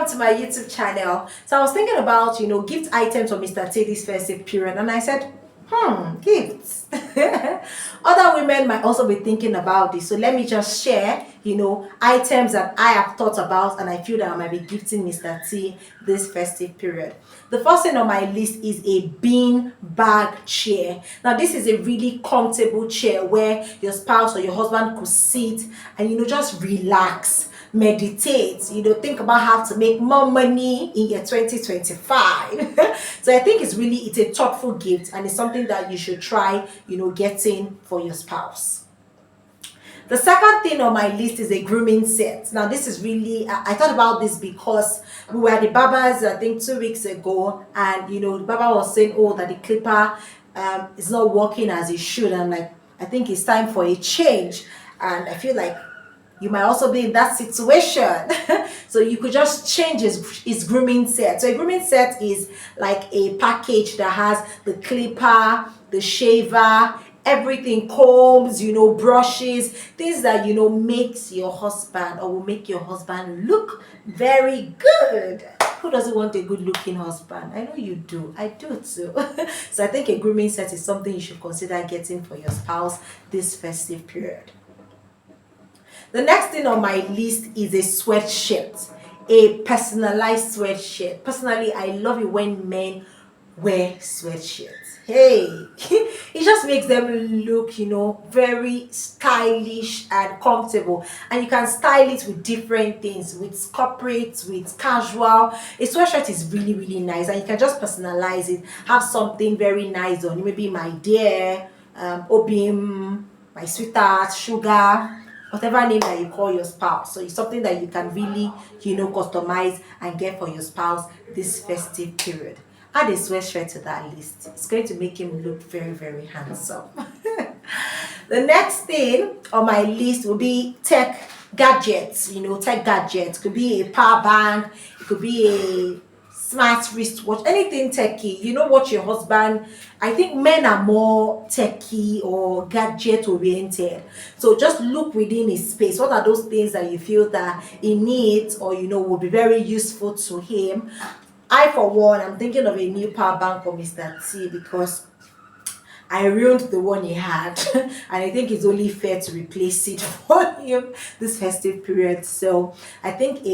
welcome to my YouTube channel. So I was thinking about, gift items for Mr. T this festive period, and I said, gifts. Other women might also be thinking about this. So let me just share, items that I have thought about and I feel that I might be gifting Mr. T this festive period. The first thing on my list is a bean bag chair. Now, this is a really comfortable chair where your spouse or your husband could sit and, just relax, meditate, think about how to make more money in year 2025. So I think it's a thoughtful gift and it's something that you should try, getting for your spouse. The second thing on my list is a grooming set. Now, this is really, I thought about this because we were at the barbers, I think 2 weeks ago, and the barber was saying, oh, that the clipper is not working as it should. And I'm like, I think it's time for a change. And I feel like you might also be in that situation. So you could just change his grooming set. So a grooming set is like a package that has the clipper, the shaver, everything, combs, brushes, things that makes your husband or will make your husband look very good. Who doesn't want a good looking husband? I know you do. I do too. So I think a grooming set is something you should consider getting for your spouse this festive period. The next thing on my list is a sweatshirt, a personalized sweatshirt. Personally, I love it when men wear sweatshirts. Hey, it just makes them look, very stylish and comfortable. And you can style it with different things, with corporate, with casual. A sweatshirt is really, really nice, and you can just personalize it. Have something very nice on it. Maybe my dear, Obim, my sweetheart, sugar, whatever name that you call your spouse. So it's something that you can really, customize and get for your spouse this festive period. Add a sweatshirt to that list. It's going to make him look very, very handsome. The next thing on my list will be tech gadgets. Tech gadgets. It could be a power bank. It could be a smart wristwatch. Anything techie. What your husband... I think men are more techie or gadget oriented. So just look within his space. What are those things that you feel that he needs or, will be very useful to him? I, for one, I'm thinking of a new power bank for Mr. T because I ruined the one he had and I think it's only fair to replace it for him this festive period. So I think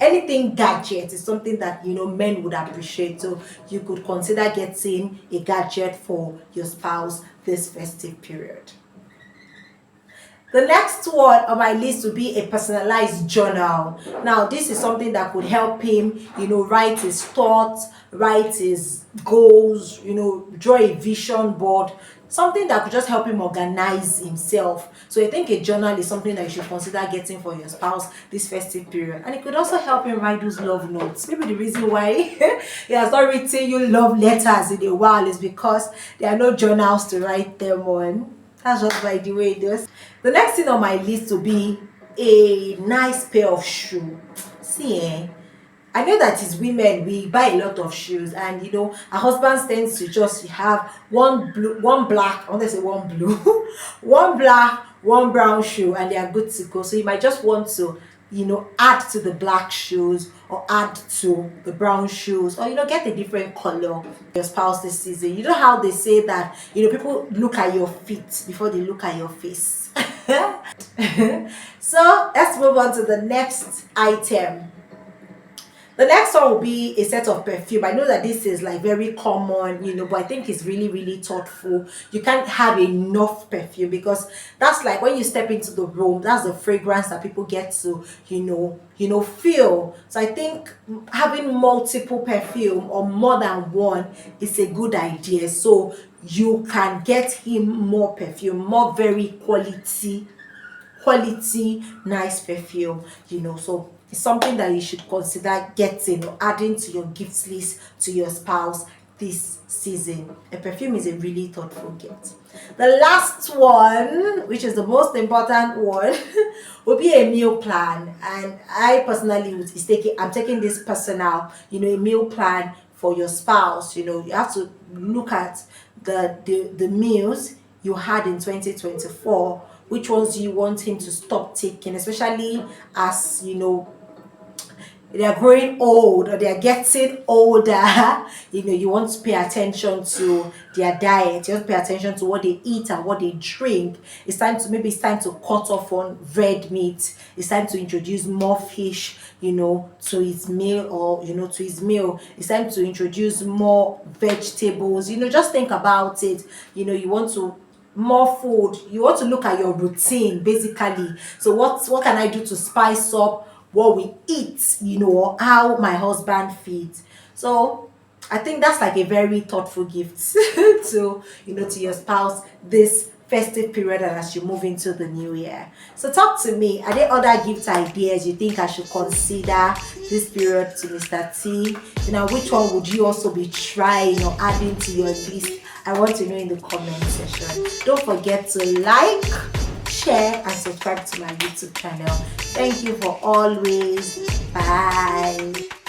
anything gadget is something that men would appreciate. So you could consider getting a gadget for your spouse this festive period. The next one on my list would be a personalized journal. Now, this is something that could help him, write his thoughts, write his goals, draw a vision board, something that could just help him organize himself. So I think a journal is something that you should consider getting for your spouse this festive period. And it could also help him write those love notes. Maybe the reason why he has not written you love letters in a while is because there are no journals to write them on. That's just by the way it does. The next thing on my list will be a nice pair of shoes. See, I know that as women, we buy a lot of shoes, and our husbands tend to just have one black, I want to say one blue, one black, one brown shoe, and they are good to go. So you might just want to add to the black shoes or add to the brown shoes, or get a different color for your spouse this season. You know how they say that people look at your feet before they look at your face. So let's move on to the next item. The next one will be a set of perfume. I know that this is like very common, but I think it's really, really thoughtful. You can't have enough perfume because that's like when you step into the room, that's the fragrance that people get to, feel. So I think having multiple perfume or more than one is a good idea. So you can get him more perfume, more very quality, nice perfume, so it's something that you should consider getting or adding to your gift list to your spouse this season. A perfume is a really thoughtful gift. The last one, which is the most important one, will be a meal plan. And I personally I'm taking this personal, a meal plan for your spouse. You have to look at the meals you had in 2024, which ones you want him to stop taking, especially as they are growing old or they are getting older, you want to pay attention to their diet. You want to pay attention to what they eat and what they drink. It's time to cut off on red meat. It's time to introduce more fish, to his meal, or to his meal. It's time to introduce more vegetables. Just think about it. You want to more food. You want to look at your routine basically. So what can I do to spice up what we eat, or how my husband feeds? So I think that's like a very thoughtful gift to your spouse this festive period and as you move into the new year. So talk to me. Are there other gift ideas you think I should consider this period to Mr. T? Which one would you also be trying or adding to your list? I want to know in the comment section. Don't forget to like, share, and subscribe to my YouTube channel. Thank you for always. Bye.